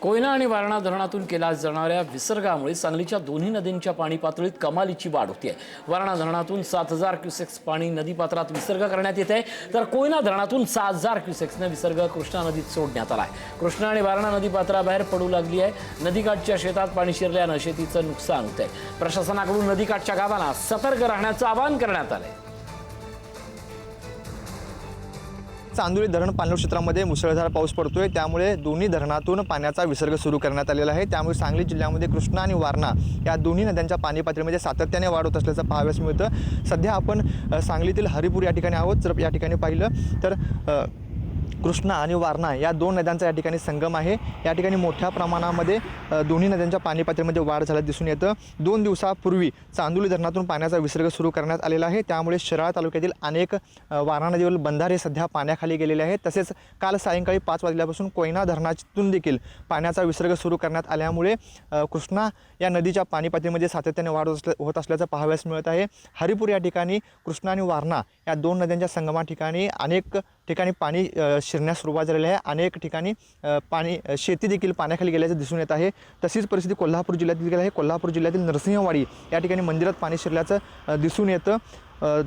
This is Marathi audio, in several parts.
कोयना आणि वारणा धरणातून केल्या जाणाऱ्या विसर्गामुळे सांगलीच्या दोन्ही नद्यांच्या पाणी पातळीत कमालीची वाढ होते आहे। वारणा धरणातून 7,000 क्युसेक्स पाणी नदीपात्रात विसर्ग करण्यात येत आहे, तर कोयना धरणातून 6,000 क्युसेक्सने विसर्ग कृष्णा नदीत सोडण्यात आला आहे। कृष्णा आणि वारणा नदीपात्राबाहेर पडू लागली आहे। नदीकाठच्या शेतात पाणी शिरल्यानं शेतीचं नुकसान होत आहे। प्रशासनाकडून नदीकाठच्या गावांना सतर्क राहण्याचं आवाहन करण्यात आलं आहे। चांदोली धरण पाणलोट क्षेत्रामध्ये मुसळधार पाऊस पडतोय, त्यामुळे दोन्ही धरणातून पाण्याचा विसर्ग सुरू करण्यात आलेला आहे। त्यामुळे सांगली जिल्ह्यामध्ये कृष्णा आणि वारणा या दोन्ही नद्यांच्या पाणी पातळीमध्ये सातत्याने वाढ होत असल्याचं पाहावयास मिळतं। सध्या आपण सांगलीतील हरिपूर या ठिकाणी आहोत। जर या ठिकाणी पाहिलं तर कृष्णा आणि वारणा या दोन नद्यांचा या ठिकाणी संगम आहे। या ठिकाणी मोठ्या प्रमाणामध्ये दोन्ही नद्यांच्या पाणी पातळीमध्ये वाढ झाल्याचं दिसून येतं। 2 दिवसापूर्वी चांदोली धरणातून पाण्याचा विसर्ग सुरू करण्यात आलेला आहे। त्यामुळे शिराळा तालुक्यातील अनेक वारणा नदीवरील बंधारे सध्या पाण्याखाली गेलेले आहेत। तसेच काल सायंकाळी 5 वाजल्यापासून कोयना धरणातून देखील पाण्याचा विसर्ग सुरू करण्यात आल्यामुळे कृष्णा या नदीच्या पाणी पातळीमध्ये सातत्याने वाढ होत असल्याचं पाहावयास मिळत आहे। हरिपूर या ठिकाणी कृष्णा आणि वारणा या दोन नद्यांच्या संगमा ठिकाणी अनेक ठिकाणी पाणी शिरण्यास सुरुवात झालेली आहे। अनेक ठिकाणी पाणी शेती देखील पाण्याखाली गेल्याचं दिसून येत आहे। तशीच परिस्थिती कोल्हापूर जिल्ह्यात देखील आहे। कोल्हापूर जिल्ह्यातील नरसिंहवाडी या ठिकाणी मंदिरात पाणी शिरल्याचं दिसून येतं।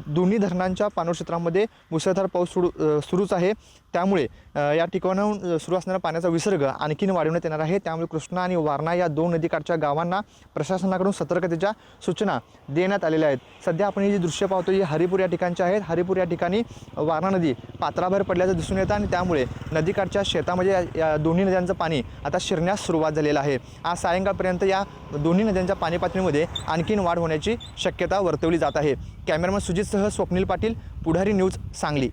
दोन्ही धरणांच्या पाणलोट क्षेत्रामध्ये मुसळधार पाऊस सुरूच आहे। त्यामुळे या ठिकाणाहून सुरू असणारा पाण्याचा विसर्ग आणखीन वाढवण्यात येणार आहे। त्यामुळे कृष्णा आणि वारणा या दोन नदीकाठच्या गावांना प्रशासनाकडून सतर्कतेच्या सूचना देण्यात आलेल्या आहेत। सध्या आपण ही जी दृश्य पाहतो ही हरिपूर या ठिकाणची आहेत। हरिपूर या ठिकाणी वारणा नदी पात्राबाहेर पडल्याचं दिसून येतं आणि त्यामुळे नदीकाठच्या शेतामध्ये या दोन्ही नद्यांचं पाणी आता शिरण्यास सुरुवात झालेलं आहे। आज सायंकाळपर्यंत या दोन्ही नद्यांच्या पाणी पातळीमध्ये आणखीन वाढ होण्याची शक्यता वर्तवली जात आहे। कॅमेरामन सुजितसह स्वप्नील पाटील, पुढारी न्यूज, सांगली।